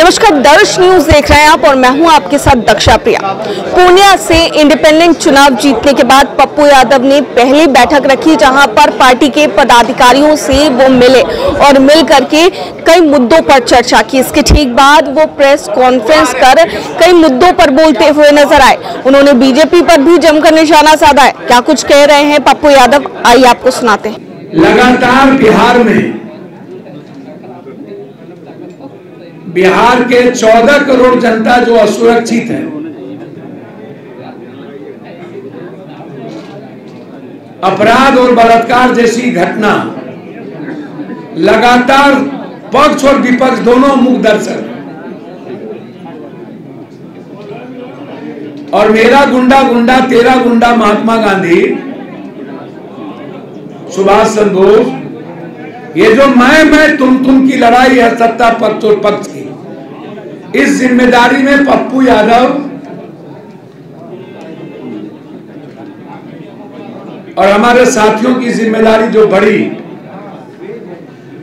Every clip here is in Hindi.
नमस्कार, दर्श न्यूज देख रहे हैं आप और मैं हूं आपके साथ दक्षा प्रिया। पूर्णिया से इंडिपेंडेंट चुनाव जीतने के बाद पप्पू यादव ने पहली बैठक रखी, जहां पर पार्टी के पदाधिकारियों से वो मिले और मिल करके कई मुद्दों पर चर्चा की। इसके ठीक बाद वो प्रेस कॉन्फ्रेंस कर कई मुद्दों पर बोलते हुए नजर आए। उन्होंने बीजेपी पर भी जमकर निशाना साधा है। क्या कुछ कह रहे हैं पप्पू यादव, आइए आपको सुनाते हैं। लगातार बिहार के 14 करोड़ जनता जो असुरक्षित है, अपराध और बलात्कार जैसी घटना लगातार पक्ष और विपक्ष दोनों मुख दर्शक, और मेरा गुंडा गुंडा तेरा गुंडा महात्मा गांधी, सुभाष चंद्र बोस, ये जो मैं तुम की लड़ाई है सत्ता पक्ष और पक्ष की, इस जिम्मेदारी में पप्पू यादव और हमारे साथियों की जिम्मेदारी जो बढ़ी,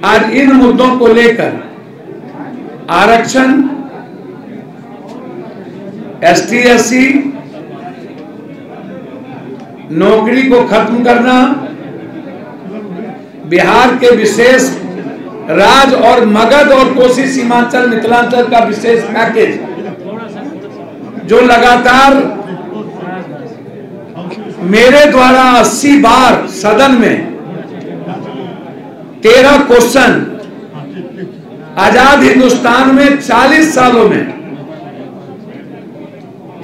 आज इन मुद्दों को लेकर आरक्षण, एसटी एससी, नौकरी को खत्म करना, बिहार के विशेष राज और मगध और कोसी सीमांचल मिथिलांचल का विशेष पैकेज जो लगातार मेरे द्वारा 80 बार सदन में 13 क्वेश्चन, आजाद हिंदुस्तान में 40 सालों में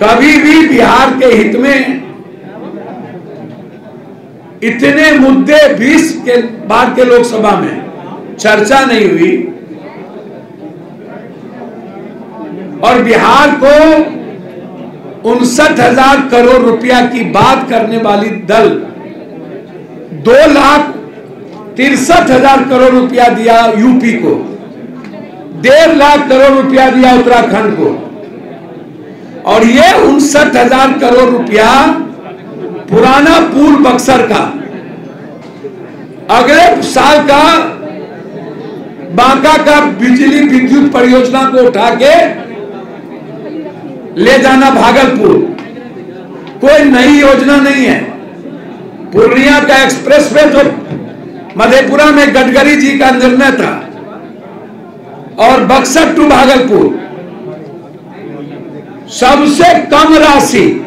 कभी भी बिहार के हित में इतने मुद्दे 20 के बाद के लोकसभा में चर्चा नहीं हुई, और बिहार को 59,000 करोड़ रुपया की बात करने वाली दल 2,63,000 करोड़ रुपया दिया यूपी को, 1.5 लाख करोड़ रुपया दिया उत्तराखंड को, और ये 59,000 करोड़ रुपया पुराना पुल बक्सर का अगले साल का बांका का बिजली विद्युत परियोजना को उठा के ले जाना भागलपुर, कोई नई योजना नहीं है। पूर्णिया का एक्सप्रेसवे जो मधेपुरा में गडकरी जी का निर्णय था, और बक्सर टू भागलपुर सबसे कम राशि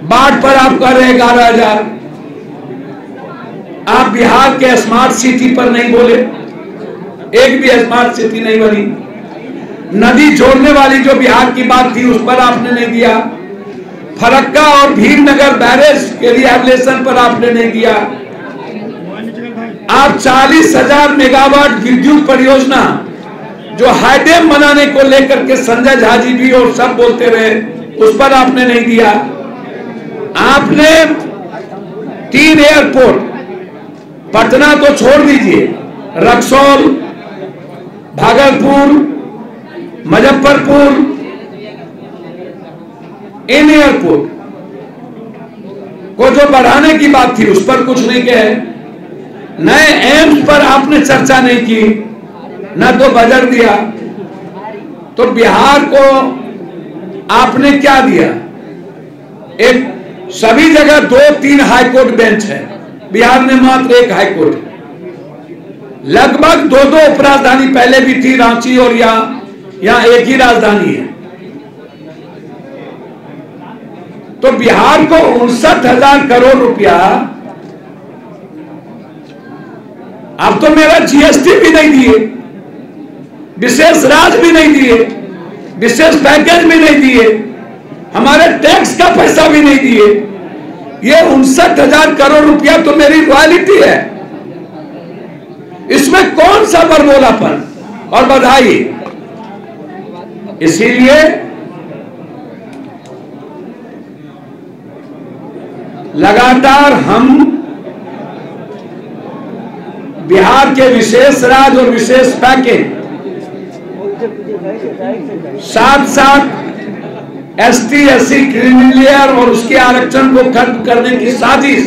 बाढ़ पर आप कर रहे 11,000। आप बिहार के स्मार्ट सिटी पर नहीं बोले, एक भी स्मार्ट सिटी नहीं बनी। नदी जोड़ने वाली जो बिहार की बात थी उस पर आपने नहीं दिया। फरक्का और भीमनगर बैरेज के रिहैबिलिटेशन पर आपने नहीं दिया। आप 40,000 मेगावाट विद्युत परियोजना जो हाईडैम बनाने को लेकर के संजय झा जी भी और सब बोलते रहे, उस पर आपने नहीं दिया। आपने 3 एयरपोर्ट, पटना तो छोड़ दीजिए, रक्सौल, भागलपुर, मुजफ्फरपुर, इन एयरपोर्ट को जो बढ़ाने की बात थी उस पर कुछ नहीं कहे। नए एम्स पर आपने चर्चा नहीं की, न तो बजट दिया। तो बिहार को आपने क्या दिया? एक सभी जगह 2-3 हाईकोर्ट बेंच है, बिहार में मात्र 1 हाईकोर्ट। लगभग 2-2 उपराजधानी पहले भी थी, रांची और यहाँ एक ही राजधानी है। तो बिहार को 59,000 करोड़ रुपया, अब तो मेरा जीएसटी भी नहीं दिए, विशेष राज भी नहीं दिए, विशेष पैकेज भी नहीं दिए, हमारे टैक्स का पैसा भी नहीं दिए। ये 59,000 करोड़ रुपया तो मेरी रॉयल्टी है। इसमें कौन सा बरबोलापन और बधाई? इसीलिए लगातार हम बिहार के विशेष राज और विशेष पैकेज, साथ साथ एसटी एससी क्रिमिनल और उसके आरक्षण को खत्म करने की साजिश,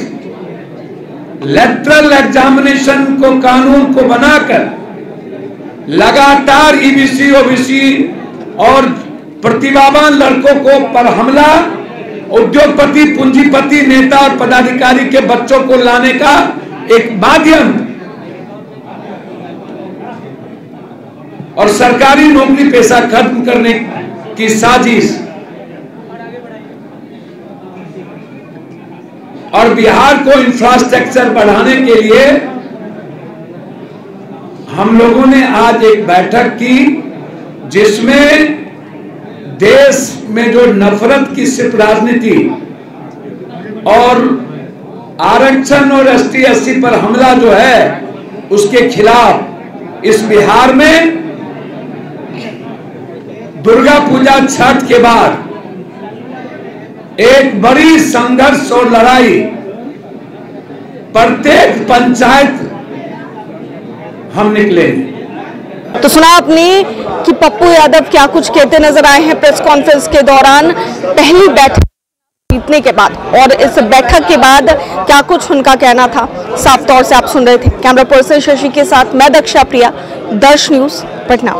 लेटरल एग्जामिनेशन को कानून को बनाकर लगातार ईबीसी, ओबीसी और प्रतिभावान लड़कों को पर हमला, उद्योगपति, पूंजीपति, नेता और पदाधिकारी के बच्चों को लाने का एक माध्यम और सरकारी नौकरी पेशा खत्म करने की साजिश और बिहार को इंफ्रास्ट्रक्चर बढ़ाने के लिए हम लोगों ने आज एक बैठक की, जिसमें देश में जो नफरत की सिर्फ राजनीति और आरक्षण और ST/SC पर हमला जो है, उसके खिलाफ इस बिहार में दुर्गा पूजा, छठ के बाद एक बड़ी संघर्ष और लड़ाई प्रत्येक पंचायत हम निकलेंगे। तो सुना आपने कि पप्पू यादव क्या कुछ कहते नजर आए हैं प्रेस कॉन्फ्रेंस के दौरान पहली बैठक जीतने के बाद, और इस बैठक के बाद क्या कुछ उनका कहना था, साफ तौर से आप सुन रहे थे। कैमरा पर्सन शशि के साथ मैं दक्षा प्रिया, दर्श न्यूज, पटना।